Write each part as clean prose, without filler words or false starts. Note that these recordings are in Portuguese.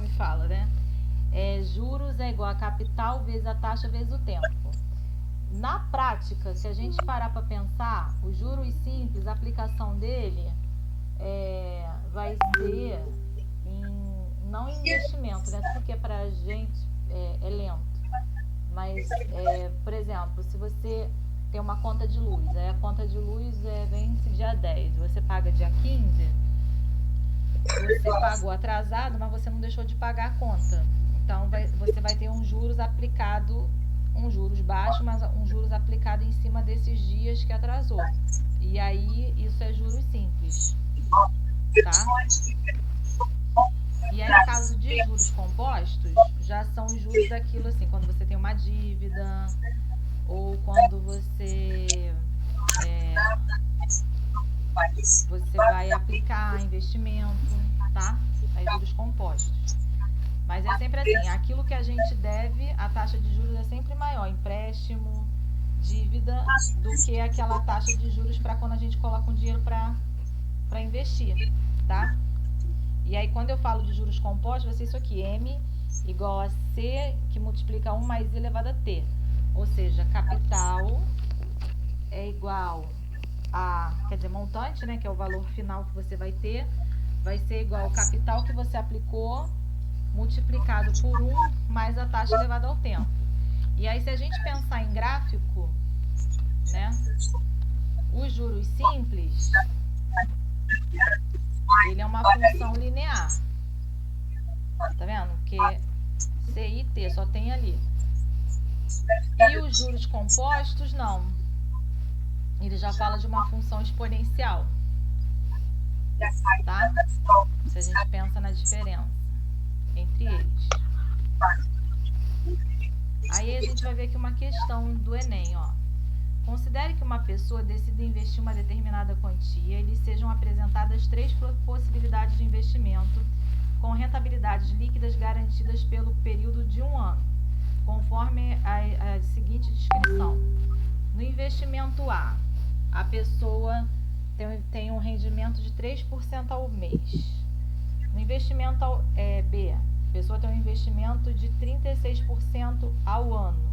ele fala, né? Juros é igual a capital vezes a taxa vezes o tempo. Na prática, se a gente parar para pensar, os juros simples, a aplicação dele vai ser não em investimento, né? Porque para a gente é lento. Mas, por exemplo, se você tem uma conta de luz, aí a conta de luz vence dia 10, você paga dia 15, você pagou atrasado, mas você não deixou de pagar a conta. Então você vai ter um juros aplicado, um juros baixo, mas um juros aplicado em cima desses dias que atrasou. E aí isso é juros simples, tá? E aí, no caso de juros compostos, já são os juros daquilo assim, quando você tem uma dívida, ou quando você vai aplicar investimento, tá? Aí juros compostos. Mas é sempre assim, aquilo que a gente deve, a taxa de juros é sempre maior, empréstimo, dívida, do que aquela taxa de juros para quando a gente coloca um dinheiro para investir, tá? E aí quando eu falo de juros compostos, vai ser isso aqui, M igual a C, que multiplica 1 mais I elevado a T. Ou seja, capital é igual a, quer dizer, montante, né, que é o valor final que você vai ter, vai ser igual ao capital que você aplicou multiplicado por 1 mais a taxa elevada ao tempo. E aí, se a gente pensar em gráfico, né, os juros simples, ele é uma função linear. Tá vendo? Porque C e T só tem ali. E os juros compostos, não. Ele já fala de uma função exponencial. Tá? Se a gente pensa na diferença entre eles. Aí a gente vai ver aqui uma questão do Enem, ó. Considere que uma pessoa decida investir uma determinada quantia e lhe sejam apresentadas 3 possibilidades de investimento com rentabilidades líquidas garantidas pelo período de 1 ano, conforme a seguinte descrição. No investimento a pessoa tem um rendimento de 3% ao mês. No investimento B, a pessoa tem um investimento de 36% ao ano.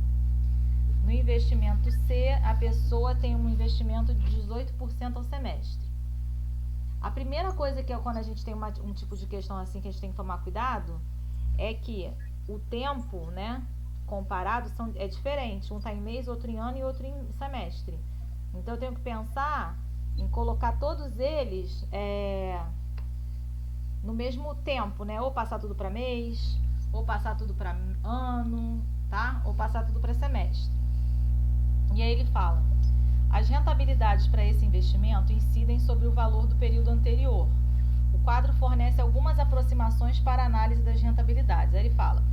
No investimento C, a pessoa tem um investimento de 18% ao semestre. A primeira coisa que é quando a gente tem um tipo de questão assim que a gente tem que tomar cuidado é que o tempo, né, comparado é diferente. Um está em mês, outro em ano e outro em semestre. Então eu tenho que pensar em colocar todos eles no mesmo tempo, né? Ou passar tudo para mês, ou passar tudo para ano, tá? Ou passar tudo para semestre. E aí ele fala: as rentabilidades para esse investimento incidem sobre o valor do período anterior. O quadro fornece algumas aproximações para a análise das rentabilidades. Aí ele fala: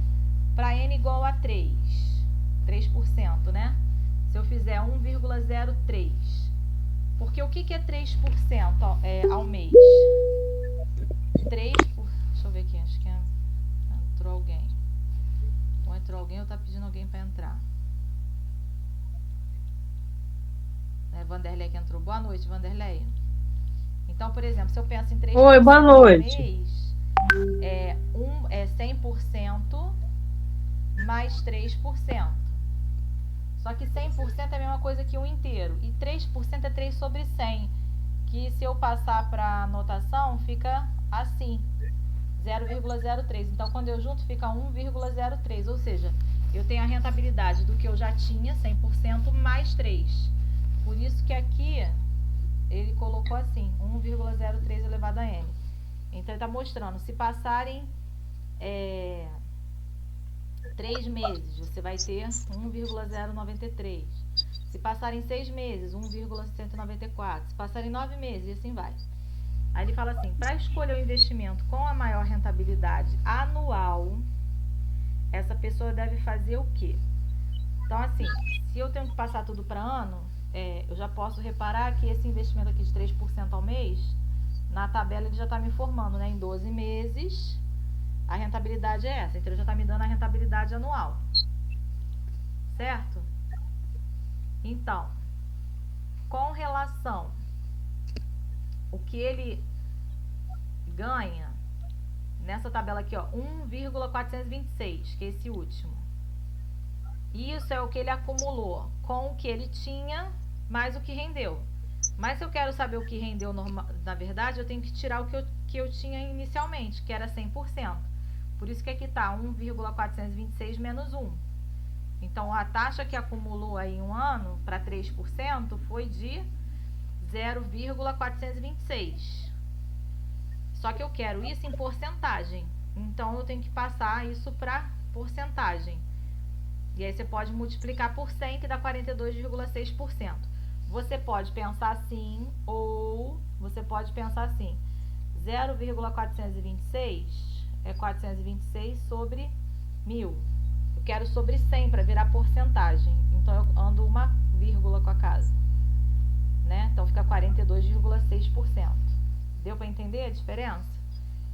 para N igual a 3%, né? Se eu fizer 1,03, porque o que é 3% ao mês? 3 por... Deixa eu ver aqui, acho que entrou alguém. Ou entrou alguém ou tá pedindo alguém para entrar. Vanderlei que entrou. Boa noite, Vanderlei. Então, por exemplo, se eu penso em 3% Oi, boa noite. ao mês, é 100% mais 3%. Só que 100% é a mesma coisa que 1 inteiro. E 3% é 3 sobre 100. Que se eu passar para anotação, fica assim, 0,03. Então, quando eu junto, fica 1,03. Ou seja, eu tenho a rentabilidade do que eu já tinha, 100%, mais 3. Por isso que aqui ele colocou assim, 1,03 elevado a n. Então, ele está mostrando, se passarem 3 meses, você vai ter 1,093. Se passarem 6 meses, 1,194. Se passarem 9 meses, e assim vai. Aí ele fala assim: para escolher o investimento com a maior rentabilidade anual, essa pessoa deve fazer o quê? Então, assim, se eu tenho que passar tudo para ano, eu já posso reparar que esse investimento aqui de 3% ao mês, na tabela ele já está me informando, né? Em 12 meses, a rentabilidade é essa. Então, ele já está me dando a rentabilidade anual. Certo? Então, com relação o que ele ganha, nessa tabela aqui, ó, 1,426, que é esse último. Isso é o que ele acumulou com o que ele tinha mais o que rendeu. Mas se eu quero saber o que rendeu, na verdade, eu tenho que tirar o que eu tinha inicialmente, que era 100%. Por isso que aqui está 1,426 menos 1. Então, a taxa que acumulou aí em um ano para 3% foi de 0,426. Só que eu quero isso em porcentagem. Então, eu tenho que passar isso para porcentagem. E aí você pode multiplicar por 100, que dá 42,6%. Você pode pensar assim, ou você pode pensar assim: 0,426 é 426 sobre 1000. Eu quero sobre 100 para virar porcentagem. Então, eu ando uma vírgula com a casa, né? Então, fica 42,6%. Deu para entender a diferença?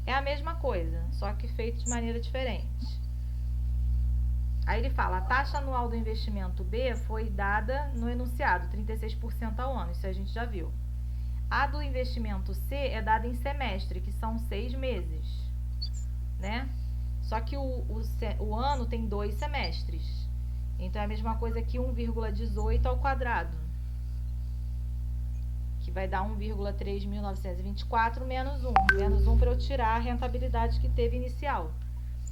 É a mesma coisa, só que feito de maneira diferente. Aí ele fala, a taxa anual do investimento B foi dada no enunciado, 36% ao ano, isso a gente já viu. A do investimento C é dada em semestre, que são 6 meses, né? Só que o ano tem 2 semestres. Então, é a mesma coisa que 1,18 ao quadrado, que vai dar 1,3.924 menos 1. Menos 1 para eu tirar a rentabilidade que teve inicial.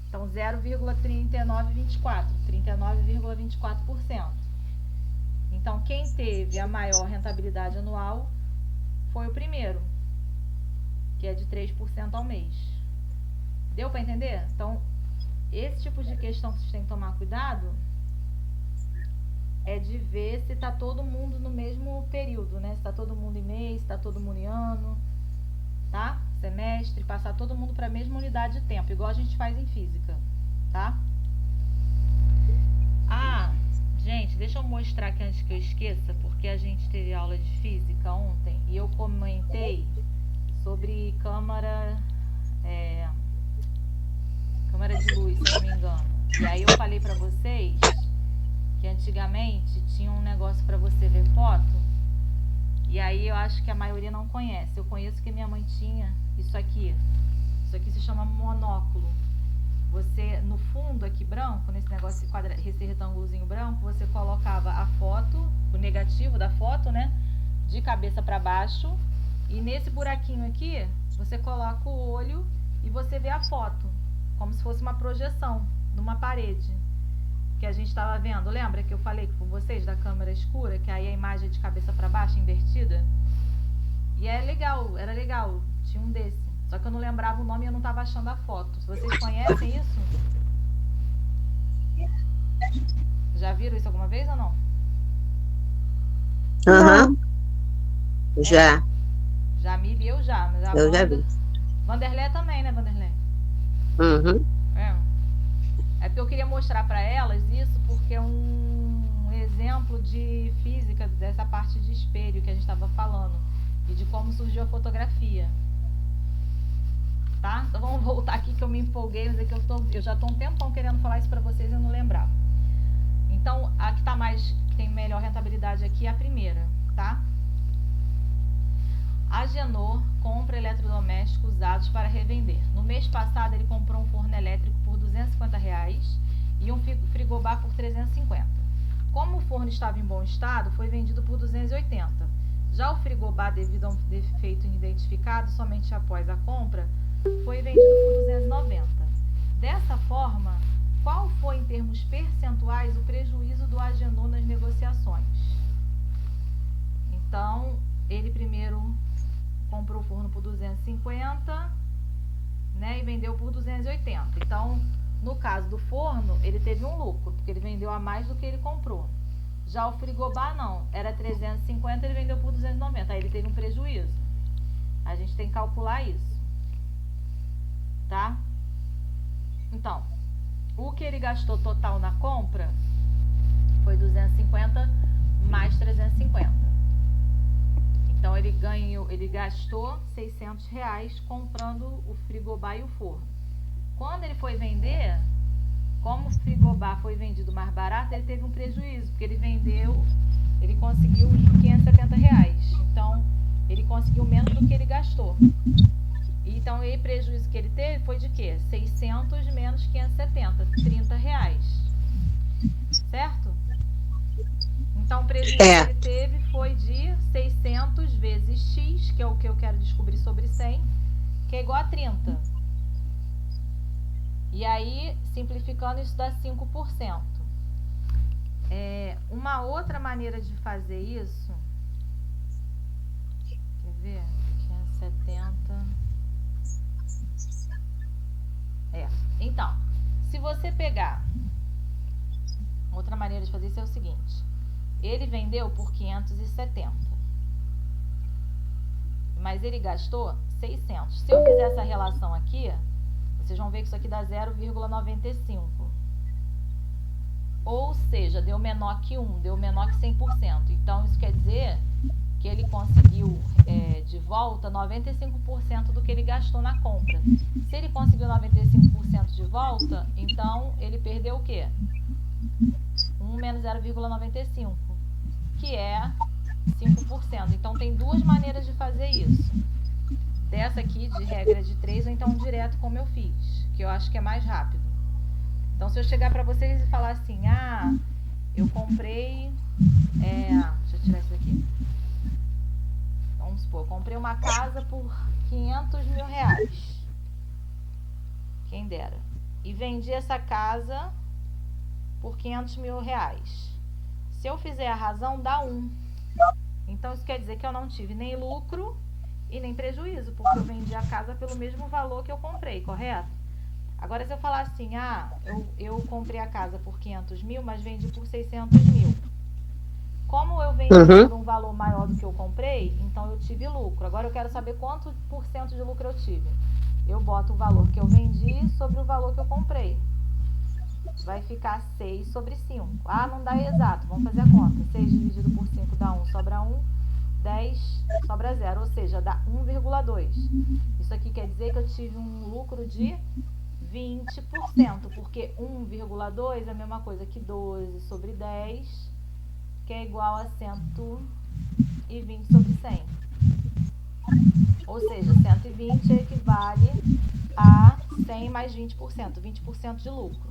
Então, 0,3924, 39,24%. Então, quem teve a maior rentabilidade anual foi o primeiro, que é de 3% ao mês. Deu para entender? Então, esse tipo de questão que vocês têm que tomar cuidado é de ver se está todo mundo no mesmo período, né? Se está todo mundo em mês, se está todo mundo em ano, tá? Semestre, passar todo mundo para a mesma unidade de tempo, igual a gente faz em física, tá? Ah, gente, deixa eu mostrar aqui antes que eu esqueça, porque a gente teve aula de física ontem e eu comentei sobre câmara de luz, se eu não me engano. E aí eu falei para vocês que antigamente tinha um negócio para você ver foto, e aí eu acho que a maioria não conhece. Eu conheço que minha mãe tinha isso aqui se chama monóculo. Você, no fundo aqui branco, nesse negócio, esse retângulozinho branco, você colocava a foto, o negativo da foto, né, de cabeça para baixo, e nesse buraquinho aqui, você coloca o olho e você vê a foto, como se fosse uma projeção numa parede que a gente estava vendo. Lembra que eu falei com vocês da câmera escura, que aí a imagem é de cabeça para baixo, invertida? E era legal, tinha um desse. Só que eu não lembrava o nome e eu não estava achando a foto. Vocês conhecem isso? Já viram isso alguma vez ou não? Aham. Já. Jamile e eu já. Mas Eu já vi. Vanderlé também, né, Vanderlé? Uhum. É porque eu queria mostrar para elas isso, porque é um exemplo de física dessa parte de espelho que a gente estava falando e de como surgiu a fotografia. Tá? Então vamos voltar aqui que eu me empolguei, mas é que eu já estou um tempão querendo falar isso para vocês e eu não lembrava. Então, a que tem melhor rentabilidade aqui é a primeira, tá? Agenor compra eletrodomésticos usados para revender. No mês passado, ele comprou um forno elétrico por R$250 e um frigobar por R$350. Como o forno estava em bom estado, foi vendido por R$280. Já o frigobar, devido a um defeito identificado somente após a compra, foi vendido por R$290. Dessa forma, qual foi, em termos percentuais, o prejuízo do Agenor nas negociações? Então, ele primeiro comprou o forno por 250, né, e vendeu por 280. Então, no caso do forno, ele teve um lucro, porque ele vendeu a mais do que ele comprou. Já o frigobar não, era 350, ele vendeu por 290, aí ele teve um prejuízo. A gente tem que calcular isso, tá? Então, o que ele gastou total na compra foi 250 mais 350. Então, ele gastou R$600 comprando o frigobar e o forno. Quando ele foi vender, como o frigobar foi vendido mais barato, ele teve um prejuízo, porque ele conseguiu R$570. Então, ele conseguiu menos do que ele gastou. Então, o prejuízo que ele teve foi de quê? 600 menos 570, R$30. Certo? Então, o prejuízo que ele teve foi de 600 vezes x, que é o que eu quero descobrir sobre 100, que é igual a 30. E aí, simplificando, isso dá 5%. Uma outra maneira de fazer isso... Quer ver? 570... Então, se você pegar... Outra maneira de fazer isso é o seguinte. Ele vendeu por 570. Mas ele gastou 600. Se eu fizer essa relação aqui, vocês vão ver que isso aqui dá 0,95. Ou seja, deu menor que 1, deu menor que 100%. Então, isso quer dizer que ele conseguiu de volta 95% do que ele gastou na compra. Se ele conseguiu 95% de volta, então ele perdeu o quê? 1 menos 0,95, que é 5%. Então, tem duas maneiras de fazer isso. Dessa aqui, de regra de 3, ou então direto como eu fiz, que eu acho que é mais rápido. Então, se eu chegar para vocês e falar assim, eu comprei... deixa eu tirar isso daqui. Vamos supor, eu comprei uma casa por R$500 mil. Quem dera. E vendi essa casa por R$500 mil. Se eu fizer a razão, dá 1. Então, isso quer dizer que eu não tive nem lucro e nem prejuízo, porque eu vendi a casa pelo mesmo valor que eu comprei, correto? Agora, se eu falar assim, eu comprei a casa por 500 mil, mas vendi por 600 mil. Como eu vendi por um valor maior do que eu comprei, então eu tive lucro. Agora, eu quero saber quanto por cento de lucro eu tive. Eu boto o valor que eu vendi sobre o valor que eu comprei. Vai ficar 6 sobre 5. Não dá exato. Vamos fazer a conta. 6 dividido por 5 dá 1, sobra 1. 10 sobra 0, ou seja, dá 1,2. Isso aqui quer dizer que eu tive um lucro de 20%, porque 1,2 é a mesma coisa que 12 sobre 10, que é igual a 120 sobre 100. Ou seja, 120 equivale a 100 mais 20%, 20% de lucro.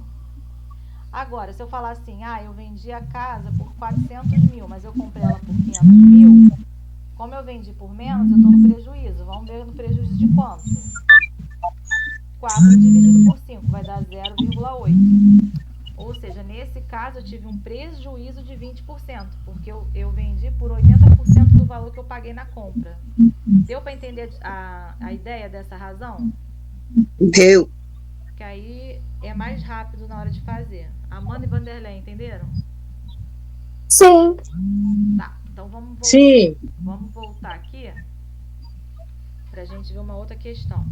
Agora, se eu falar assim, eu vendi a casa por 400 mil, mas eu comprei ela por 500 mil, como eu vendi por menos, eu estou no prejuízo. Vamos ver no prejuízo de quanto? 4 dividido por 5 vai dar 0,8. Ou seja, nesse caso eu tive um prejuízo de 20%, porque eu vendi por 80% do valor que eu paguei na compra. Deu para entender a ideia dessa razão? Deu. Que aí é mais rápido na hora de fazer. Amanda e Vanderlei, entenderam? Sim. Tá, então vamos voltar. Sim. Vamos voltar aqui para a gente ver uma outra questão.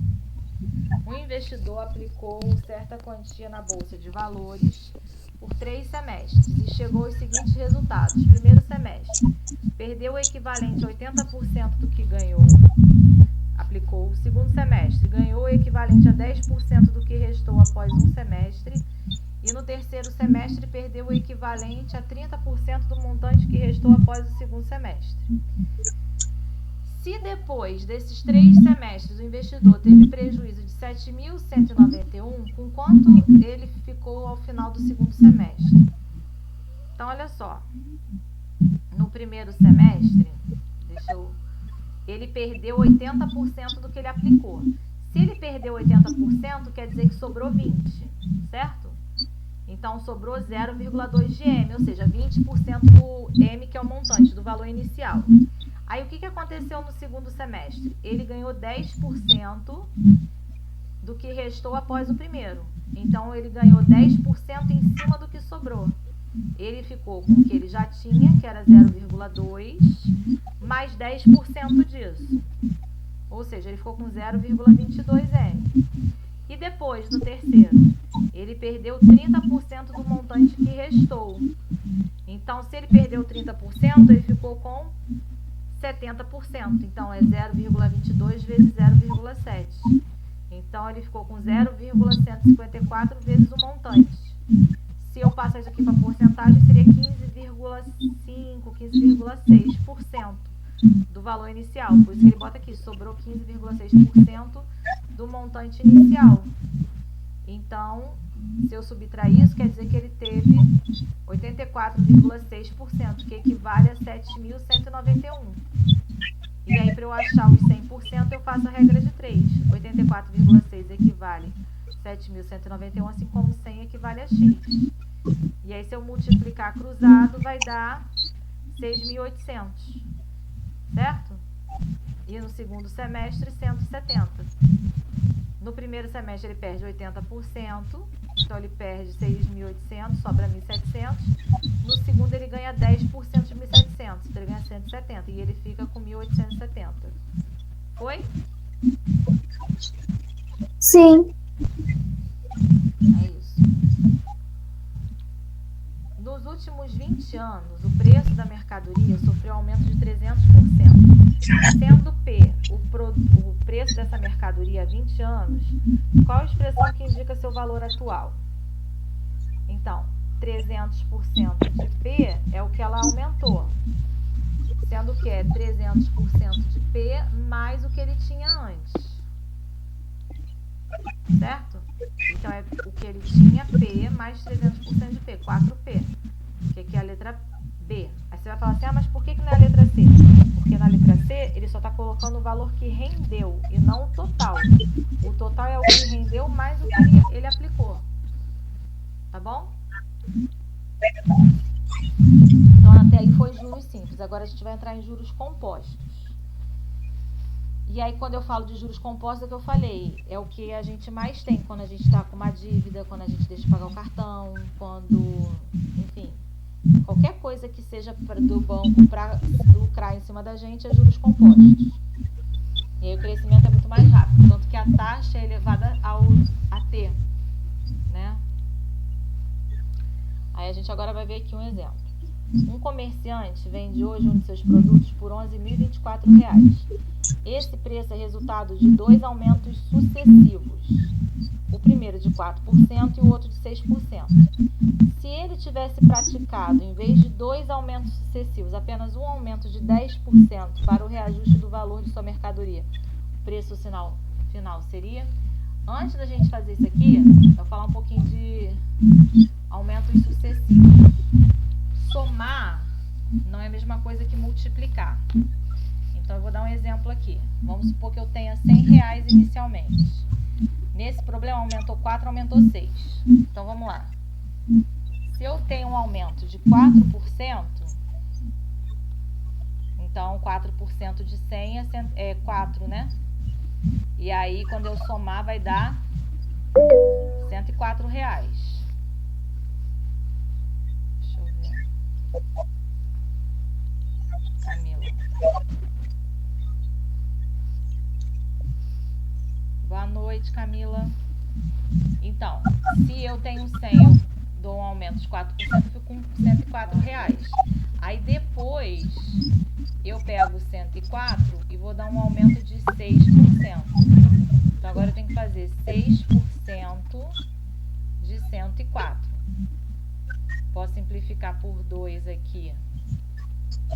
Um investidor aplicou certa quantia na Bolsa de Valores por 3 semestres e chegou aos seguintes resultados. Primeiro semestre, perdeu o equivalente a 80% do que ganhou. Aplicou o segundo semestre, ganhou o equivalente a 10% do que restou após um semestre. E no terceiro semestre, perdeu o equivalente a 30% do montante que restou após o segundo semestre. Se depois desses 3 semestres o investidor teve prejuízo de 7.191, com quanto ele ficou ao final do segundo semestre? Então, olha só. No primeiro semestre, ele perdeu 80% do que ele aplicou. Se ele perdeu 80%, quer dizer que sobrou 20%, certo? Então, sobrou 0,2 de M, ou seja, 20% do M, que é o montante do valor inicial. Aí, o que aconteceu no segundo semestre? Ele ganhou 10% do que restou após o primeiro. Então, ele ganhou 10% em cima do que sobrou. Ele ficou com o que ele já tinha, que era 0,2, mais 10% disso. Ou seja, ele ficou com 0,22M. E depois, no terceiro, ele perdeu 30% do montante que restou. Então, se ele perdeu 30%, ele ficou com 70%. Então, é 0,22 vezes 0,7. Então, ele ficou com 0,154 vezes o montante. Se eu passar isso aqui para porcentagem, seria 15,5, 15,6% do valor inicial. Por isso que ele bota aqui, sobrou 15,6% montante inicial. Então, se eu subtrair isso, quer dizer que ele teve 84,6%, que equivale a 7.191. E aí, para eu achar os 100%, eu faço a regra de 3. 84,6 equivale a 7.191, assim como 100 equivale a x. E aí, se eu multiplicar cruzado, vai dar 6.800, certo? E no segundo semestre, 170. No primeiro semestre, ele perde 80%, então ele perde 6.800, sobra 1.700. No segundo, ele ganha 10% de 1.700, então ele ganha 170, e ele fica com 1.870. Foi? Sim. É isso. Nos últimos 20 anos, o preço da mercadoria sofreu aumento de 300%. Sendo P o preço dessa mercadoria há 20 anos, qual a expressão que indica seu valor atual? Então, 300% de P é o que ela aumentou, sendo que é 300% de P mais o que ele tinha antes. Certo? Então, é o que ele tinha, P, mais 300% de P, 4P, que aqui é a letra B. Aí você vai falar assim, mas por que não é a letra C? Porque na letra C, ele só está colocando o valor que rendeu, e não o total. O total é o que rendeu mais o que ele aplicou. Tá bom? Então, até aí foi juros simples. Agora a gente vai entrar em juros compostos. E aí, quando eu falo de juros compostos, é o que eu falei, é o que a gente mais tem quando a gente está com uma dívida, quando a gente deixa de pagar o cartão, quando, enfim, qualquer coisa que seja do banco para lucrar em cima da gente é juros compostos. E aí o crescimento é muito mais rápido, tanto que a taxa é elevada a T, né? Aí a gente agora vai ver aqui um exemplo. Um comerciante vende hoje um de seus produtos por R$ 11.024. Esse preço é resultado de 2 aumentos sucessivos. O primeiro de 4% e o outro de 6%. Se ele tivesse praticado, em vez de 2 aumentos sucessivos, apenas um aumento de 10% para o reajuste do valor de sua mercadoria, o preço final seria... Antes da gente fazer isso aqui, eu vou falar um pouquinho de aumentos sucessivos. Somar não é a mesma coisa que multiplicar. Então, eu vou dar um exemplo aqui. Vamos supor que eu tenha R$100 inicialmente. Nesse problema, aumentou 4, aumentou 6. Então, vamos lá. Se eu tenho um aumento de 4%, então 4% de 100 é 4, né? E aí, quando eu somar, vai dar R$104. Deixa eu ver. Camila. Boa noite, Camila. Então, se eu tenho 100, eu dou um aumento de 4%, eu fico com R$104. Aí depois eu pego 104 e vou dar um aumento de 6%. Então agora eu tenho que fazer 6% de 104. Posso simplificar por 2 aqui.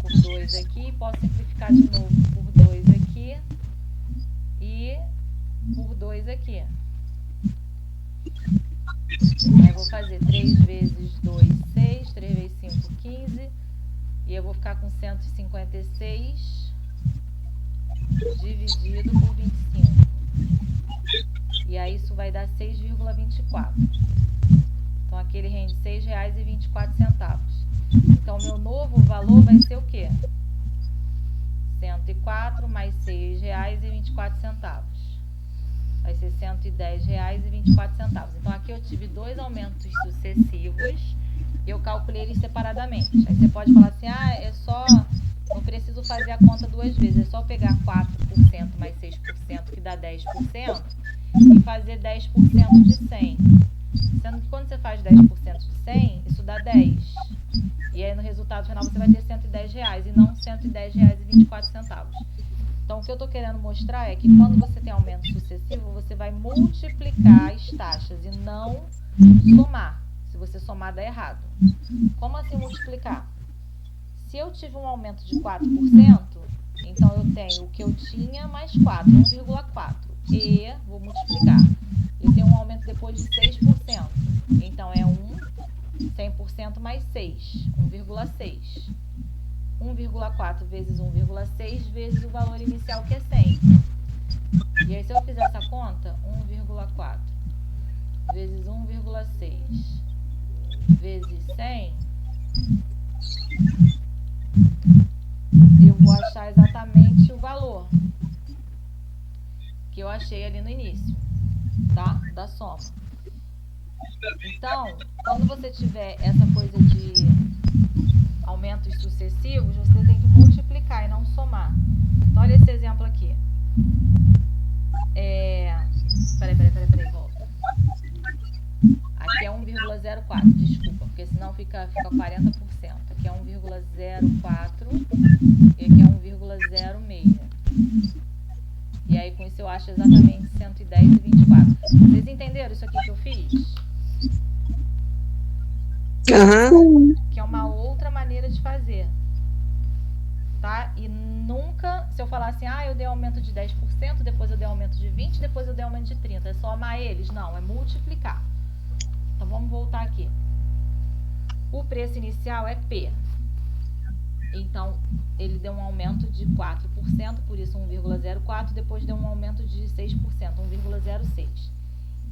Por 2 aqui. Posso simplificar de novo por 2 aqui. E por 2 aqui. Aí eu vou fazer 3 vezes 2, 6. 3 vezes 5, 15. E eu vou ficar com 156 dividido por 25. E aí isso vai dar 6,24. Então aqui ele rende R$ 6,24. Então meu novo valor vai ser o quê? 104 mais R$ 6,24. Vai ser R$ 110,24. Então aqui eu tive 2 aumentos sucessivos. Eu calculei eles separadamente. Aí você pode falar assim, não preciso fazer a conta 2 vezes, é só pegar 4% mais 6%, que dá 10%, e fazer 10% de 100. Sendo que quando você faz 10% de 100, isso dá 10. E aí no resultado final você vai ter R$110 e não R$110,24. Então o que eu estou querendo mostrar é que quando você tem aumento sucessivo, você vai multiplicar as taxas e não somar. Se você somar, dá errado. Como assim multiplicar? Se eu tive um aumento de 4%, então eu tenho o que eu tinha mais 4, 1,4. e vou multiplicar. Eu tenho um aumento depois de 6%. Então, é 100% mais 6, 1,6. 1,4 vezes 1,6 vezes o valor inicial, que é 100. E aí, se eu fizer essa conta, 1,4 vezes 1,6 vezes 100, eu vou achar exatamente o valor que eu achei ali no início, tá? Da soma. Então, quando você tiver essa coisa de aumentos sucessivos, você tem que multiplicar e não somar. Então, olha esse exemplo aqui. Peraí, volta. Aqui é 1,04, desculpa, porque senão fica 40%. Aqui é 1,04 e aqui é 1,06. E aí, com isso, eu acho exatamente 110,24. Vocês entenderam isso aqui que eu fiz? Aham. Que é uma outra maneira de fazer. Tá? E nunca, se eu falar assim, eu dei aumento de 10%, depois eu dei aumento de 20%, depois eu dei aumento de 30%. É somar eles? Não, é multiplicar. Então, vamos voltar aqui. O preço inicial é P. Então, ele deu um aumento de 4%, por isso 1,04, depois deu um aumento de 6%, 1,06.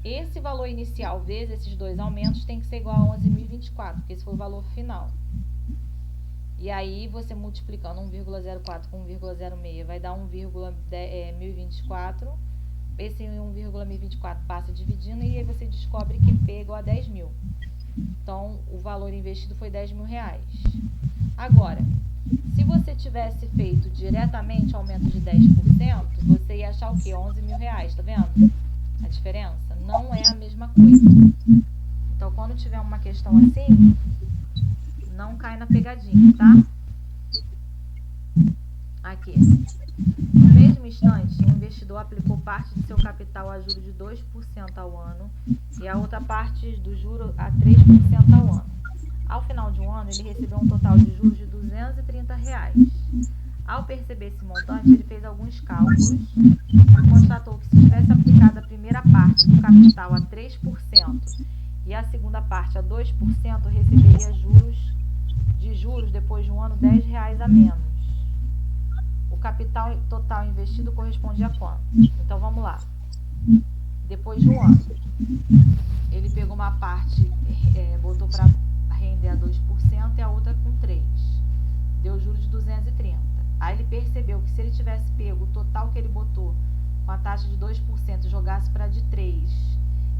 Esse valor inicial vezes esses dois aumentos tem que ser igual a 11.024, porque esse foi o valor final. E aí, você multiplicando 1,04 com 1,06 vai dar 1,1024. Esse 1,1024 passa dividindo e aí você descobre que P é igual a 10.000. Então, o valor investido foi R$10.000. Agora, se você tivesse feito diretamente aumento de 10%, você ia achar o quê? R$11.000, tá vendo? A diferença não é a mesma coisa. Então, quando tiver uma questão assim, não cai na pegadinha, tá? Aqui. No mesmo instante, o investidor aplicou parte de seu capital a juros de 2% ao ano e a outra parte do juro a 3% ao ano. Ao final de um ano, ele recebeu um total de juros de R$230. Ao perceber esse montante, ele fez alguns cálculos e constatou que se tivesse aplicado a primeira parte do capital a 3% e a segunda parte a 2%, receberia juros depois de um ano R$10 a menos. O capital total investido corresponde a quanto? Então, vamos lá. Depois de um ano, ele pegou uma parte, botou para render a 2% e a outra com 3%. Deu juros de 230. Aí ele percebeu que se ele tivesse pego o total que ele botou com a taxa de 2% e jogasse para de 3%,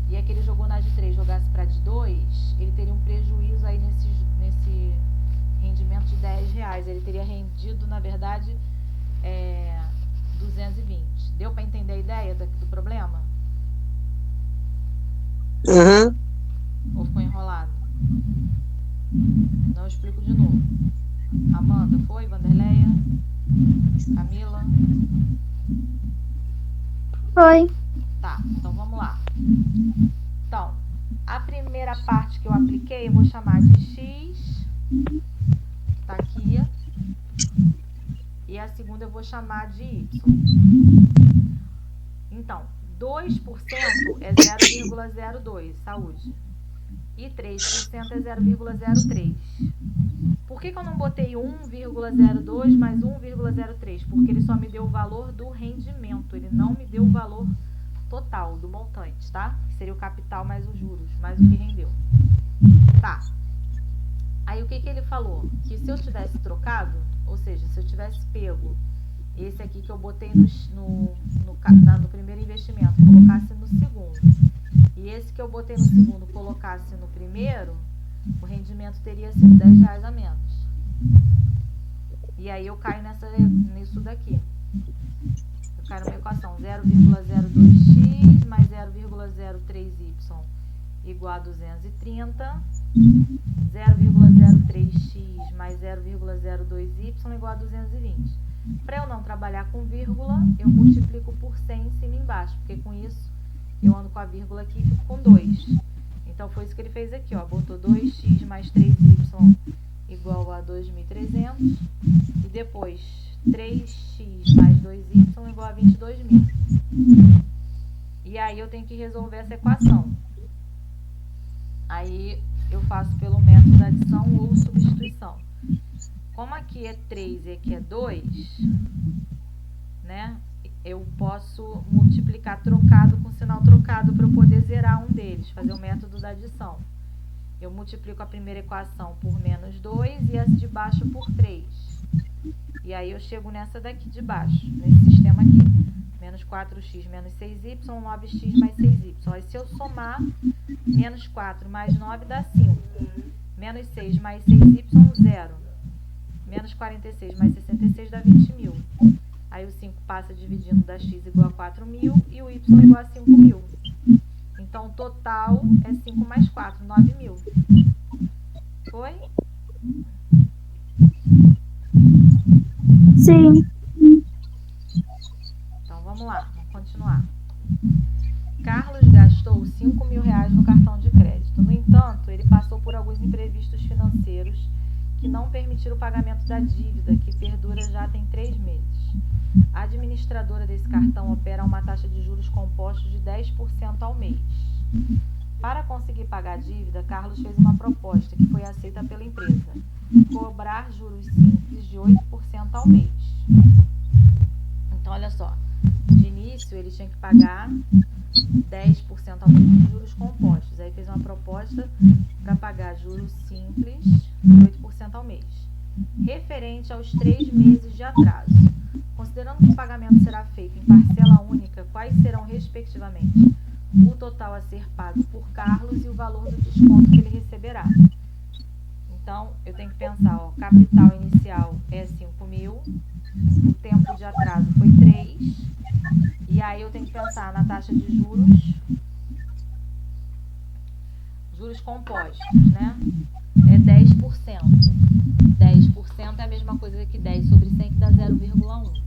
e a que ele jogou na de 3 jogasse para de 2%, ele teria um prejuízo aí nesse rendimento de R$10. Ele teria rendido, na verdade, 220. Deu para entender a ideia do problema? Aham. Ou ficou enrolado? Não, eu explico de novo. Amanda, foi? Vanderleia? Camila? Foi. Tá, então vamos lá. Então, a primeira parte que eu apliquei, eu vou chamar de X. Tá aqui. E a segunda eu vou chamar de Y. Então, 2% é 0,02, saúde. E 3% é 0,03. Por que eu não botei 1,02 mais 1,03? Porque ele só me deu o valor do rendimento, ele não me deu o valor total do montante, tá? Que seria o capital mais os juros, mais o que rendeu. Tá. Aí o que ele falou? Que se eu tivesse trocado, ou seja, se eu tivesse pego esse aqui que eu botei no primeiro investimento, colocasse no segundo, e esse que eu botei no segundo colocasse no primeiro, o rendimento teria sido R$10 a menos. E aí eu caio nisso daqui. Eu caio numa equação 0,02x mais 0,03y igual a 230, 0,03x mais 0,02y igual a 220. Para eu não trabalhar com vírgula, eu multiplico por 100 em cima e embaixo, porque com isso eu ando com a vírgula aqui e fico com 2. Então, foi isso que ele fez aqui, ó. Botou 2x mais 3y igual a 2.300. E depois, 3x mais 2y igual a 22.000. E aí eu tenho que resolver essa equação. Aí eu faço pelo método da adição ou substituição. Como aqui é 3 e aqui é 2, né? Eu posso multiplicar trocado com sinal trocado para eu poder zerar um deles, fazer o método da adição. Eu multiplico a primeira equação por menos 2 e essa de baixo por 3. E aí eu chego nessa daqui de baixo, nesse sistema aqui. Menos 4x menos 6y, 9x mais 6y. Aí se eu somar, menos 4 mais 9 dá 5. Menos 6 mais 6y, 0. Menos 46 mais 66 dá 20.000. Aí o 5 passa dividindo, dá x igual a 4.000 e o y igual a 5.000. Então, o total é 5 mais 4, 9.000. Foi? Sim. Então, vamos lá, vamos continuar. Carlos gastou 5.000 reais no cartão de crédito. No entanto, ele passou por alguns imprevistos financeiros que não permitiram o pagamento da dívida, que perdura já tem 3 meses. A administradora desse cartão opera uma taxa de juros compostos de 10% ao mês. Para conseguir pagar a dívida, Carlos fez uma proposta que foi aceita pela empresa: cobrar juros simples de 8% ao mês. Então, olha só, de início ele tinha que pagar 10% ao mês de juros compostos. Aí fez uma proposta para pagar juros simples de 8% ao mês, referente aos 3 meses de atraso. Considerando que o pagamento será feito em parcela única, quais serão, respectivamente, o total a ser pago por Carlos e o valor do desconto que ele receberá? Então, eu tenho que pensar, ó, capital inicial é 5.000, o tempo de atraso foi 3, e aí eu tenho que pensar na taxa de juros compostos, né? É 10%. 10% é a mesma coisa que 10 sobre 100, que dá 0,1.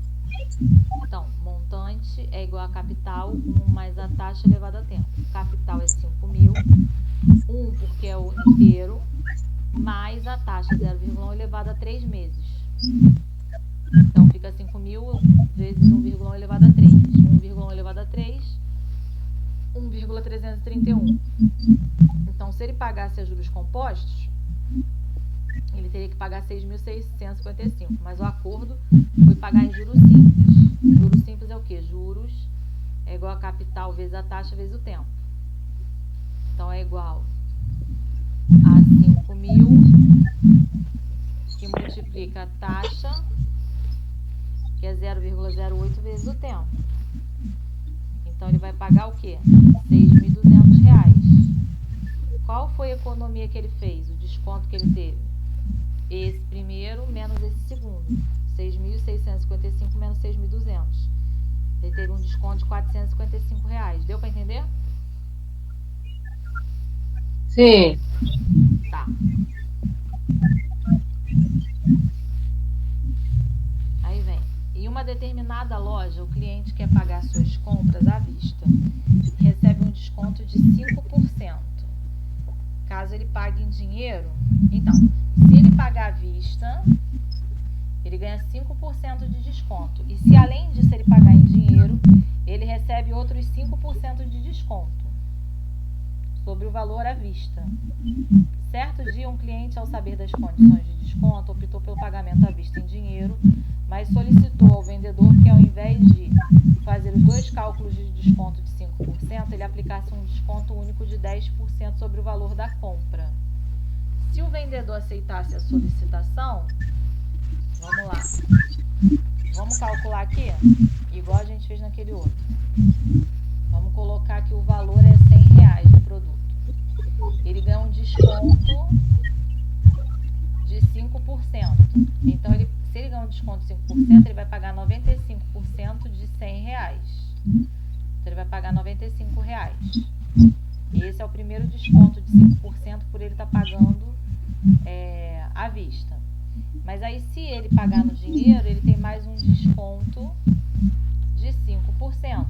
Então, montante é igual a capital, 1 mais a taxa elevado a tempo. Capital é 5.000, 1 porque é o inteiro, mais a taxa 0,1 elevado a 3 meses. Então, fica 5.000 vezes 1,1 elevado a 3. 1,1 elevado a 3, 1,331. Então, se ele pagasse a juros compostos, ele teria que pagar 6.655, mas o acordo foi pagar em juros simples. Juros simples é o quê? Juros é igual a capital vezes a taxa vezes o tempo. Então, é igual a 5.000, que multiplica a taxa, que é 0,08 vezes o tempo. Então, ele vai pagar o quê? R$6.200. Qual foi a economia que ele fez? O desconto que ele teve? Esse primeiro menos esse segundo. 6.655 menos 6.200. Ele teve um desconto de R$455. Deu para entender? Sim. Tá. Aí vem. Em uma determinada loja, o cliente quer pagar suas compras à vista. Recebe um desconto de 5%. Caso ele pague em dinheiro, então, se ele pagar à vista, ele ganha 5% de desconto. E se além disso ele pagar em dinheiro, ele recebe outros 5% de desconto sobre o valor à vista. Certo dia, um cliente, ao saber das condições de desconto, optou pelo pagamento à vista em dinheiro, mas solicitou ao vendedor que, ao invés de fazer os 2 cálculos de desconto de 5%, ele aplicasse um desconto único de 10% sobre o valor da compra. Se o vendedor aceitasse a solicitação, vamos lá, vamos calcular aqui, igual a gente fez naquele outro. Vamos colocar que o valor é R$100 do produto. Ele ganha um desconto de 5%. Então, se ele ganha um desconto de 5%, ele vai pagar 95% de R$100. Então, ele vai pagar R$95. Esse é o primeiro desconto de 5% por ele estar pagando à vista. Mas aí, se ele pagar no dinheiro, ele tem mais um desconto de 5%.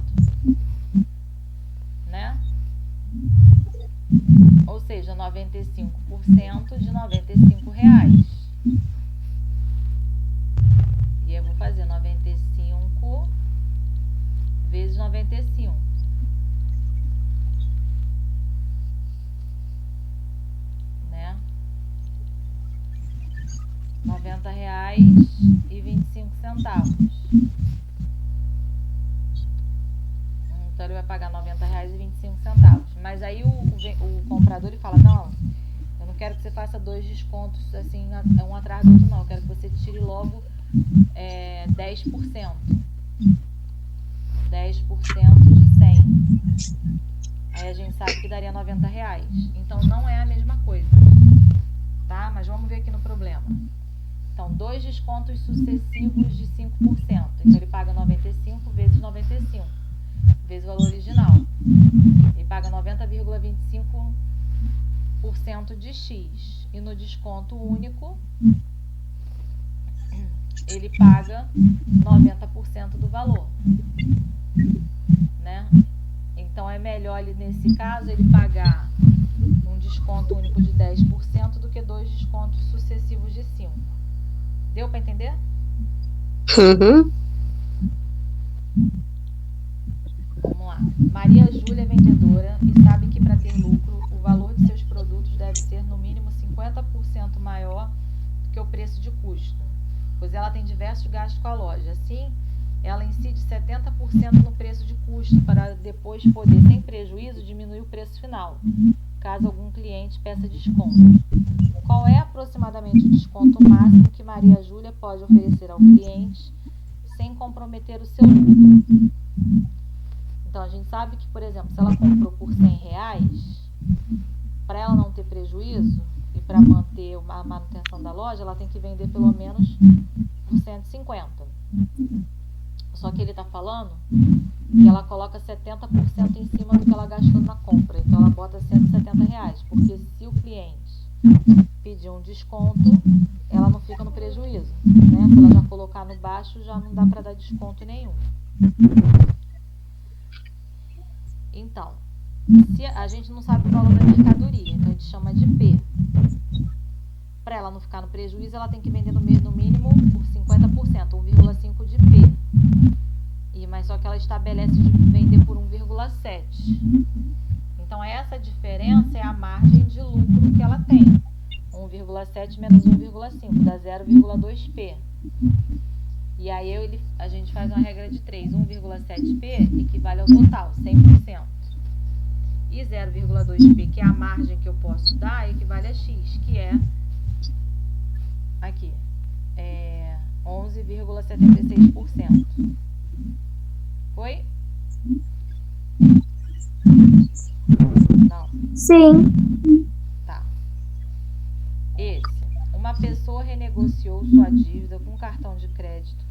Né? Ou seja, 95% de R$95. E eu vou fazer 95 vezes 95. R$90,25. Então ele vai pagar R$90,25. Mas aí o comprador ele fala, não, eu não quero que você faça 2 descontos assim, um atrás do outro, não. Eu quero que você tire logo 10%. 10% de 100. Aí a gente sabe que daria R$90. Então não é a mesma coisa, tá? Mas vamos ver aqui no problema. Então, 2 descontos sucessivos de 5%. Então ele paga 95 vezes 95, vezes o valor original. Ele paga 90,25% de X. E no desconto único, ele paga 90% do valor, né? Então é melhor ele, nesse caso, ele pagar um desconto único de 10% do que 2 descontos sucessivos de 5%. Deu para entender? Uhum. Vamos lá. Maria Júlia é vendedora e sabe que para ter lucro, o valor de seus produtos deve ser no mínimo 50% maior do que o preço de custo, pois ela tem diversos gastos com a loja. Assim, ela incide 70% no preço de custo para depois poder, sem prejuízo, diminuir o preço final, caso algum cliente peça desconto. Qual é aproximadamente o desconto máximo que Maria Júlia pode oferecer ao cliente sem comprometer o seu lucro? Então, a gente sabe que, por exemplo, se ela comprou por R$100, para ela não ter prejuízo e para manter a manutenção da loja, ela tem que vender pelo menos por 150. Só que ele está falando que ela coloca 70% em cima do que ela gastou na compra. Então, ela bota R$170, porque se o cliente pedir um desconto, ela não fica no prejuízo, né? Se ela já colocar no baixo, já não dá para dar desconto nenhum. Então, se a gente não sabe o valor da mercadoria, então a gente chama de P. Para ela não ficar no prejuízo, ela tem que vender no mínimo por 50%, 1,5 de P. Mas só que ela estabelece de vender por 1,7. Então, essa diferença é a margem de lucro que ela tem. 1,7 menos 1,5 dá 0,2P. E aí a gente faz uma regra de 3. 1,7P equivale ao total, 100%. E 0,2P, que é a margem que eu posso dar, equivale a X, que é aqui, 11,76%. Foi? Não. Sim. Tá. Uma pessoa renegociou sua dívida com cartão de crédito,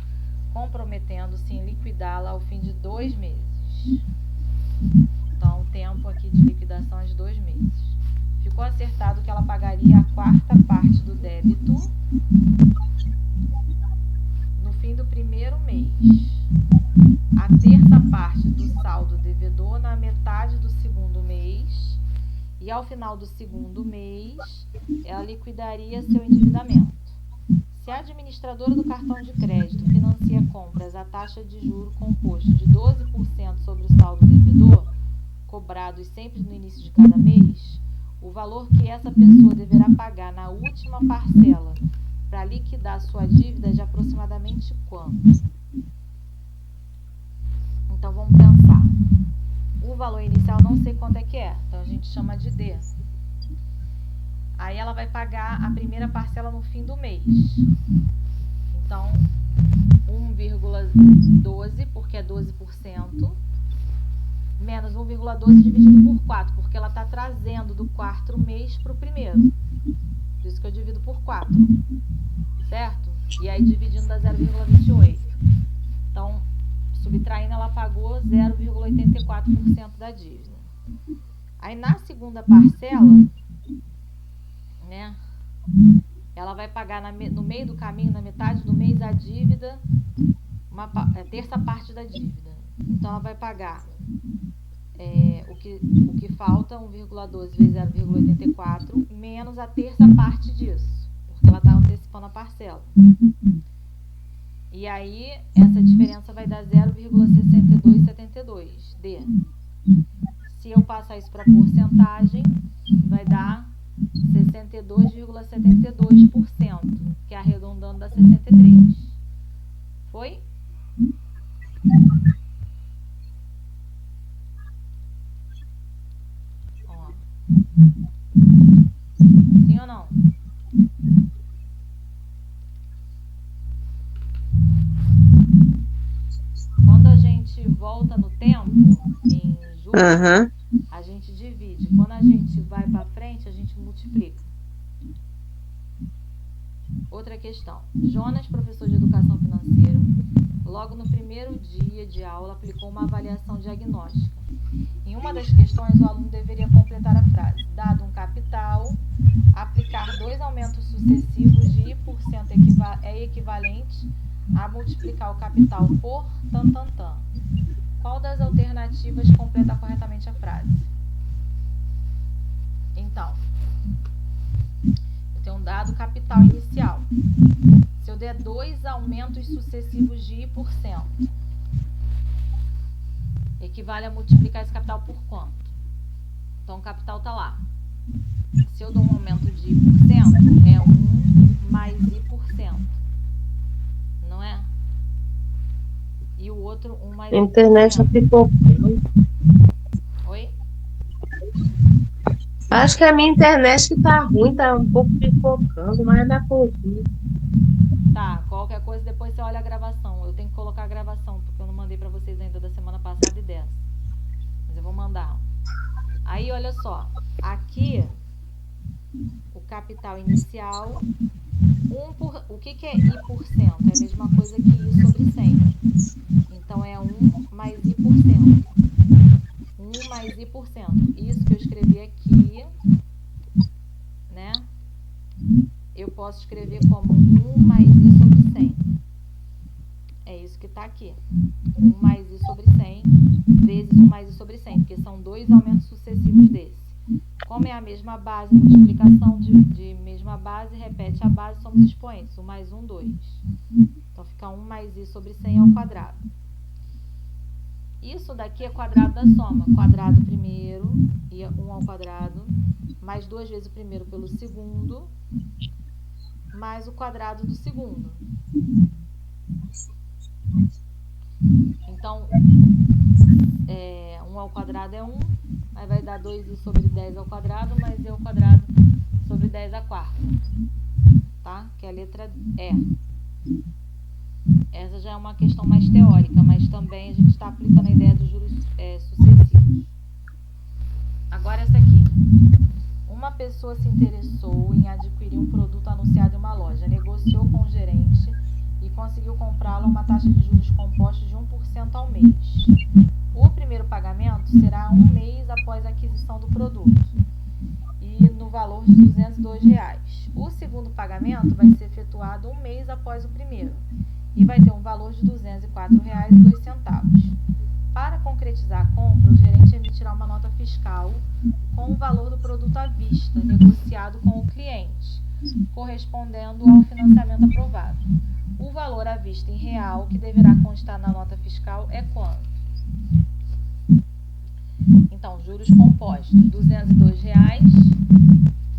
comprometendo-se em liquidá-la ao fim de 2 meses. Então, o tempo aqui de liquidação é de 2 meses. Ficou acertado que ela pagaria a 4ª parte do débito no fim do primeiro mês, a 3ª parte do saldo devedor na metade do segundo mês e ao final do segundo mês ela liquidaria seu endividamento. Se a administradora do cartão de crédito financia compras à taxa de juro composto de 12% sobre o saldo devedor, cobrados sempre no início de cada mês, o valor que essa pessoa deverá pagar na última parcela para liquidar sua dívida é de aproximadamente quanto? Então, vamos pensar. O valor inicial não sei quanto é que é, então a gente chama de D. Aí ela vai pagar a primeira parcela no fim do mês. Então, 1,12, porque é 12%, menos 1,12 dividido por 4, porque ela está trazendo do 4º mês para o primeiro. Por isso que eu divido por 4, certo? E aí dividindo dá 0,28. Então, subtraindo, ela pagou 0,84% da dívida. Aí na segunda parcela, né, ela vai pagar no meio do caminho, na metade do mês, a dívida, a 3ª parte da dívida. Então ela vai pagar o que falta, 1,12 vezes 0,84, menos a 3ª parte disso, porque ela está antecipando a parcela. E aí, essa diferença vai dar 0,6272, D. Se eu passar isso para porcentagem, vai dar 62,72%, que é arredondando dá 63. Foi? Ó. Sim ou não? Quando a gente volta no tempo, em juros, Aham. a gente divide. Quando a gente vai para frente, a gente multiplica. Outra questão. Jonas, professor de educação financeira, logo no primeiro dia de aula, aplicou uma avaliação diagnóstica. Em uma das questões, o aluno deveria completar a frase: dado um capital, aplicar 2 aumentos sucessivos de I% é equivalente a multiplicar o capital por tan. Qual das alternativas completa corretamente a frase? Então, eu tenho um dado capital inicial. Se eu der 2 aumentos sucessivos de I%, equivale a multiplicar esse capital por quanto? Então, o capital está lá. Se eu dou um aumento de I%, é 1 mais I%. Não é? E o outro, 1 mais A internet I%. aplicou. Oi? Acho que a minha internet que tá ruim, tá um pouco pipocando, mas dá pra ouvir. Tá, qualquer coisa depois você olha a gravação. Eu tenho que colocar a gravação, porque eu não mandei pra vocês ainda da semana passada e dessa. Mas eu vou mandar. Aí, olha só. Aqui, o capital inicial. O que é I%? É a mesma coisa que I sobre 100. Então, é 1 mais I%. 1 mais I%. Isso que eu escrevi aqui, né? Eu posso escrever como 1 mais I sobre 100. É isso que está aqui. 1 mais I sobre 100 vezes 1 mais I sobre 100, porque são 2 aumentos sucessivos desse. Como é a mesma base, multiplicação de mesma base, repete a base, somos expoentes. 1 mais 1, 2. Então, fica 1 mais I sobre 100 ao quadrado. Isso daqui é quadrado da soma. Quadrado primeiro, e 1 ao quadrado, mais 2 vezes o primeiro pelo segundo, mais o quadrado do segundo. Então, 1 ao quadrado é 1, aí vai dar 2i sobre 10 ao quadrado, mais e ao quadrado sobre 10 à quarta, tá? Que é a letra E. Essa já é uma questão mais teórica, mas também a gente está aplicando a ideia dos juros sucessivos. Agora essa aqui. Uma pessoa se interessou em adquirir um produto anunciado em uma loja, negociou com o gerente e conseguiu comprá-lo a uma taxa de juros compostos de 1% ao mês. O primeiro pagamento será 1 mês após a aquisição do produto e no valor de R$ 202. O segundo pagamento vai ser efetuado 1 mês após o primeiro e vai ter um valor de R$ 204,02. Para concretizar a compra, o gerente emitirá uma nota fiscal com o valor do produto à vista, negociado com o cliente, correspondendo ao financiamento aprovado. O valor à vista em real que deverá constar na nota fiscal é quanto? Então, juros compostos, R$ 202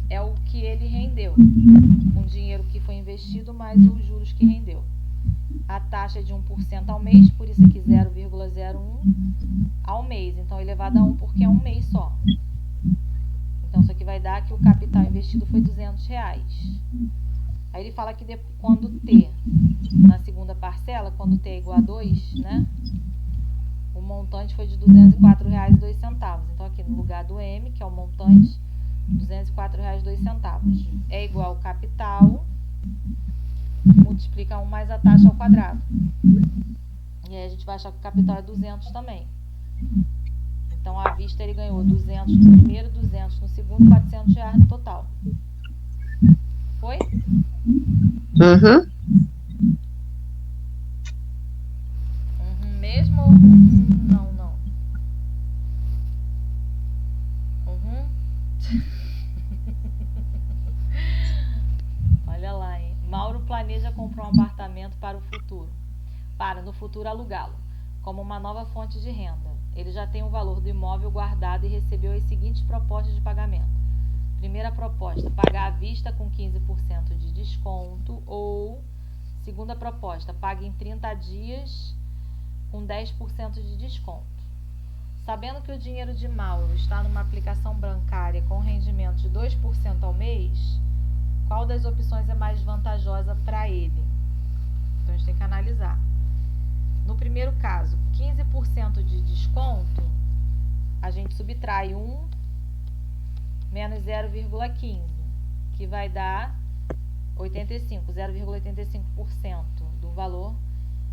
é o que ele rendeu, com o dinheiro que foi investido mais os juros que rendeu. A taxa é de 1% ao mês, por isso aqui 0,01 ao mês. Então, elevado a 1 porque é um mês só. Então, isso aqui vai dar que o capital investido foi R$ 200. Aí ele fala que quando T, na segunda parcela, quando T é igual a 2, né? O montante foi de R$ 204,02. Então, aqui no lugar do M, que é o montante, R$ 204,02. É igual ao capital, multiplica 1 mais a taxa ao quadrado. E aí a gente vai achar que o capital é 200 também. Então, à vista ele ganhou 200 no primeiro, 200 no segundo, R$ 400 no total. Foi? Uhum. Mesmo? Não. Olha lá, hein? Mauro planeja comprar um apartamento para no futuro alugá-lo, como uma nova fonte de renda. Ele já tem o valor do imóvel guardado e recebeu as seguintes propostas de pagamento: Primeira proposta, pagar à vista com 15% de desconto, ou segunda proposta, pague em 30 dias com 10% de desconto. Sabendo que o dinheiro de Mauro está numa aplicação bancária com rendimento de 2% ao mês, qual das opções é mais vantajosa para ele? Então a gente tem que analisar. No primeiro caso, 15% de desconto, a gente subtrai 1 menos 0,15, que vai dar 0,85% do valor,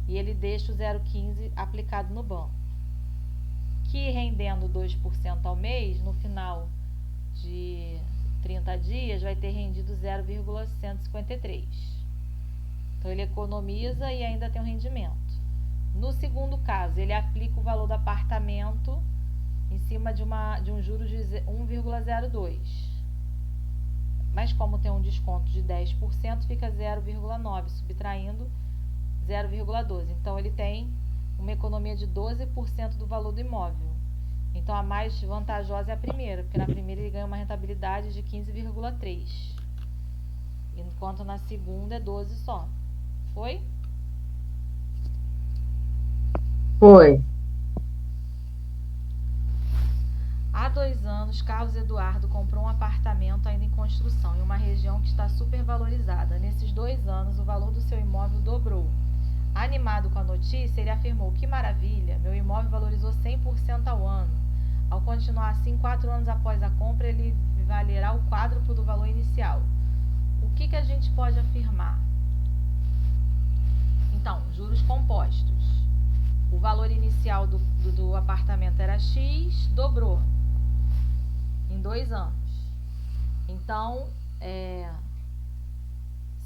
e ele deixa o 0,15 aplicado no banco, que rendendo 2% ao mês, no final de 30 dias, vai ter rendido 0,153. Então, ele economiza e ainda tem um rendimento. No segundo caso, ele aplica o valor do apartamento em cima de um juro de 1,02. Mas como tem um desconto de 10%, fica 0,9, subtraindo 0,12. Então, ele tem uma economia de 12% do valor do imóvel. Então, a mais vantajosa é a primeira, porque na primeira ele ganha uma rentabilidade de 15,3. Enquanto na segunda é 12 só. Foi? Foi. Há 2 anos, Carlos Eduardo comprou um apartamento ainda em construção, em uma região que está supervalorizada. Nesses 2 anos, o valor do seu imóvel dobrou. Animado com a notícia, ele afirmou: que maravilha, meu imóvel valorizou 100% ao ano. Ao continuar assim, 4 anos após a compra, ele valerá o quádruplo do valor inicial. O que a gente pode afirmar? Então, juros compostos. O valor inicial do apartamento era X, dobrou em 2 anos. Então,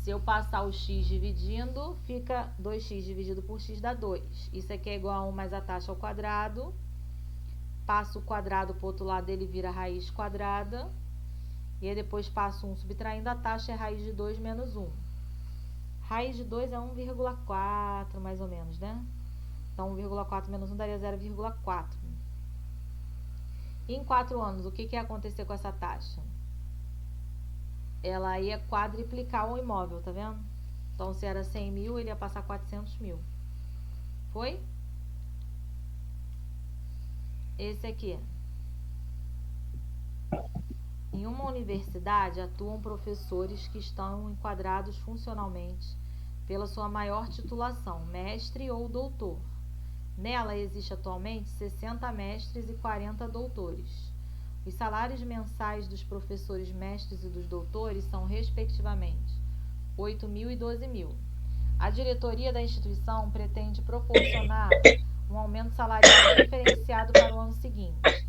se eu passar o X dividindo, fica 2x dividido por X dá 2. Isso aqui é igual a 1 mais a taxa ao quadrado. Passo o quadrado para o outro lado, ele vira raiz quadrada. E aí depois passo 1 subtraindo, a taxa é raiz de 2 menos 1. Raiz de 2 é 1,4 mais ou menos, né? Então, 1,4 menos 1 daria 0,4. Em 4 anos, o que ia acontecer com essa taxa? Ela ia quadriplicar o imóvel, tá vendo? Então, se era 100 mil, ele ia passar 400 mil. Foi? Esse aqui. Em uma universidade, atuam professores que estão enquadrados funcionalmente pela sua maior titulação, mestre ou doutor. Nela existe atualmente 60 mestres e 40 doutores. Os salários mensais dos professores mestres e dos doutores são, respectivamente, 8 mil e 12 mil. A diretoria da instituição pretende proporcionar um aumento salarial diferenciado para o ano seguinte,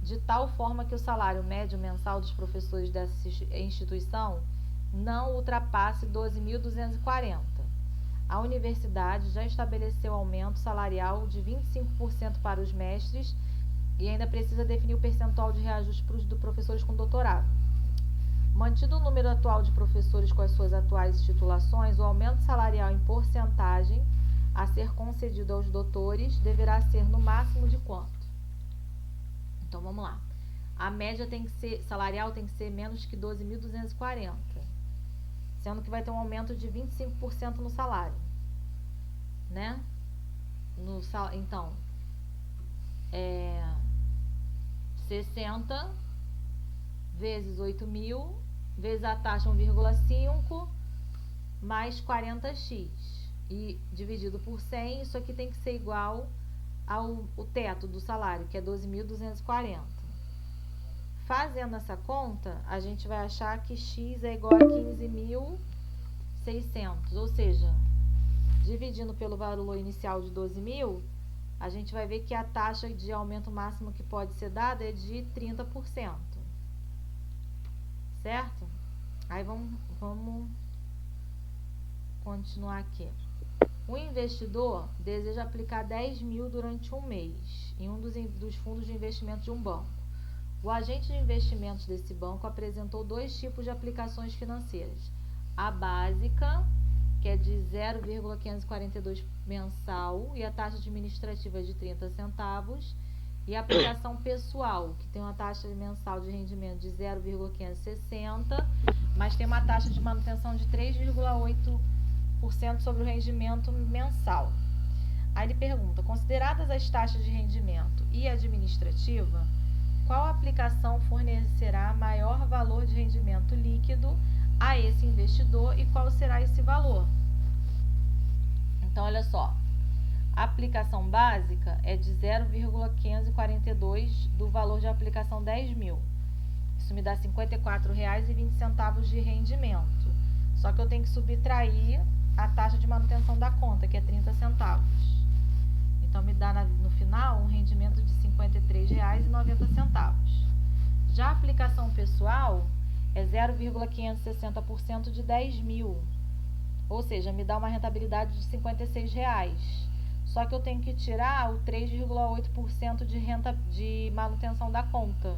de tal forma que o salário médio mensal dos professores dessa instituição não ultrapasse 12.240. A universidade já estabeleceu aumento salarial de 25% para os mestres e ainda precisa definir o percentual de reajuste para os professores com doutorado. Mantido o número atual de professores com as suas atuais titulações, o aumento salarial em porcentagem a ser concedido aos doutores deverá ser no máximo de quanto? Então, vamos lá. A média salarial tem que ser menos que 12.240, sendo que vai ter um aumento de 25% no salário, né? Então, 60 vezes 8 mil, vezes a taxa 1,5, mais 40x. E dividido por 100, isso aqui tem que ser igual ao teto do salário, que é 12.240. Fazendo essa conta, a gente vai achar que x é igual a 15.600, ou seja, dividindo pelo valor inicial de 12 mil, a gente vai ver que a taxa de aumento máximo que pode ser dada é de 30%. Certo? Aí vamos continuar aqui. O investidor deseja aplicar 10 mil durante um mês em um dos fundos de investimento de um banco. O agente de investimentos desse banco apresentou 2 tipos de aplicações financeiras. A básica, que é de 0,542 mensal e a taxa administrativa é de 30 centavos, E a aplicação pessoal, que tem uma taxa mensal de rendimento de 0,560, mas tem uma taxa de manutenção de 3,8% sobre o rendimento mensal. Aí ele pergunta, consideradas as taxas de rendimento e administrativa, qual aplicação fornecerá maior valor de rendimento líquido a esse investidor e qual será esse valor? Então, olha só, a aplicação básica é de 0,542 do valor de aplicação 10 mil. Isso me dá R$ 54,20 de rendimento. Só que eu tenho que subtrair a taxa de manutenção da conta, que é 30 centavos. Então, me dá no final um rendimento de R$ 53,90. Já a aplicação pessoal é 0,560% de 10 mil. Ou seja, me dá uma rentabilidade de R$ 56,00. Só que eu tenho que tirar o 3,8% de manutenção da conta,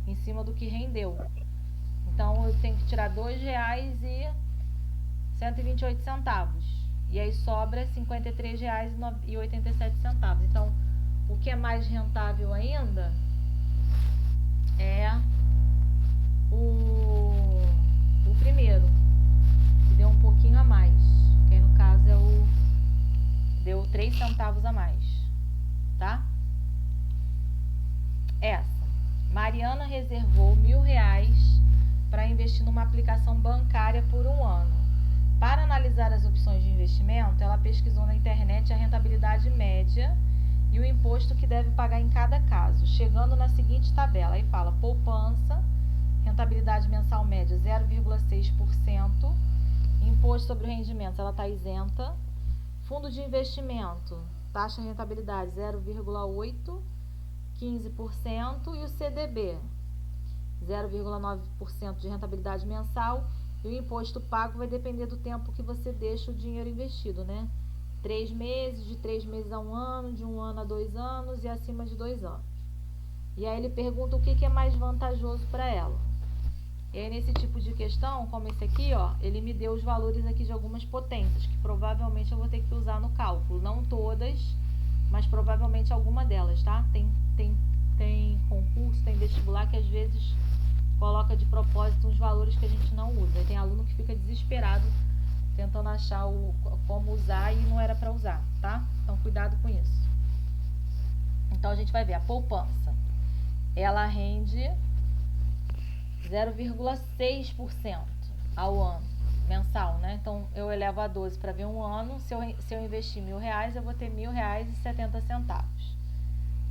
em cima do que rendeu. Então, eu tenho que tirar R$ 2,128. E aí sobra R$ 53,87. Então, o que é mais rentável ainda é o primeiro, que deu um pouquinho a mais. Que aí, no caso, deu 3 centavos a mais, tá? Mariana reservou R$ 1.000 para investir numa aplicação bancária por um ano. Para analisar as opções de investimento, ela pesquisou na internet a rentabilidade média e o imposto que deve pagar em cada caso, chegando na seguinte tabela. Aí fala poupança, rentabilidade mensal média 0,6%, imposto sobre o rendimento, ela está isenta. Fundo de investimento, taxa de rentabilidade 0,8%, 15%, e o CDB, 0,9% de rentabilidade mensal, e o imposto pago vai depender do tempo que você deixa o dinheiro investido, né? 3 meses, de 3 meses a 1 ano, de 1 ano a 2 anos e acima de 2 anos. E aí ele pergunta o que é mais vantajoso para ela. E aí, nesse tipo de questão, como esse aqui, ó, ele me deu os valores aqui de algumas potências, que provavelmente eu vou ter que usar no cálculo. Não todas, mas provavelmente alguma delas, tá? Tem concurso, tem vestibular que às vezes coloca de propósito uns valores que a gente não usa. E tem aluno que fica desesperado tentando achar como usar e não era para usar, tá? Então, cuidado com isso. Então, a gente vai ver a poupança. Ela rende 0,6% ao ano, mensal, né? Então, eu elevo a 12 para ver um ano. Se eu investir R$ 1.000, eu vou ter R$ 1.000,70.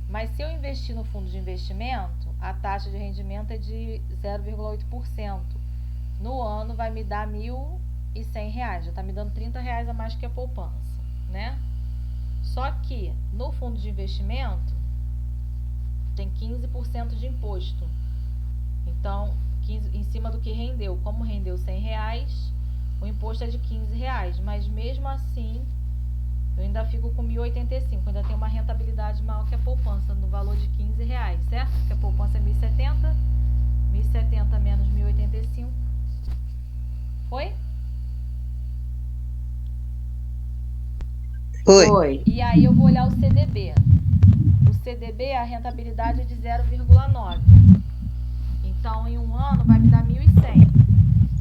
Mas se eu investir no fundo de investimento, a taxa de rendimento é de 0,8%. No ano vai me dar R$ 1.100, já está me dando R$ 30 a mais que a poupança, né? Só que no fundo de investimento tem 15% de imposto. Então, em cima do que rendeu, como rendeu R$ 100, o imposto é de R$ 15, mas mesmo assim eu ainda fico com 1.085, ainda tem uma rentabilidade maior que a poupança, no valor de R$ 15, certo? Porque a poupança é 1.070, 1.070 menos 1.085, foi? Foi. E aí eu vou olhar o CDB. O CDB, a rentabilidade é de 0,9. Então, em um ano vai me dar 1.100.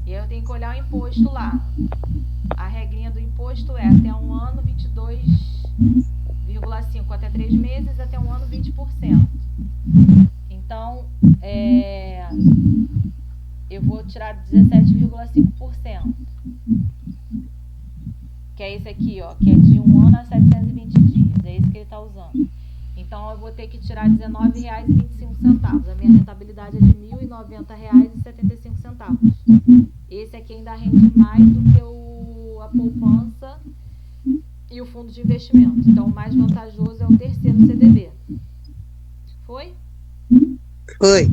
E aí eu tenho que olhar o imposto lá. A regrinha do imposto é até um ano 22,5, até 3 meses, até um ano 20%. Então, eu vou tirar 17,5%. Que é esse aqui, ó, que é de um ano a 720 dias. É esse que ele está usando. Então, eu vou ter que tirar R$ 19,25. A minha rentabilidade é de R$ 1.090,75. Esse aqui ainda rende mais do que a poupança e o fundo de investimento. Então, o mais vantajoso é o terceiro CDB. Foi? Foi.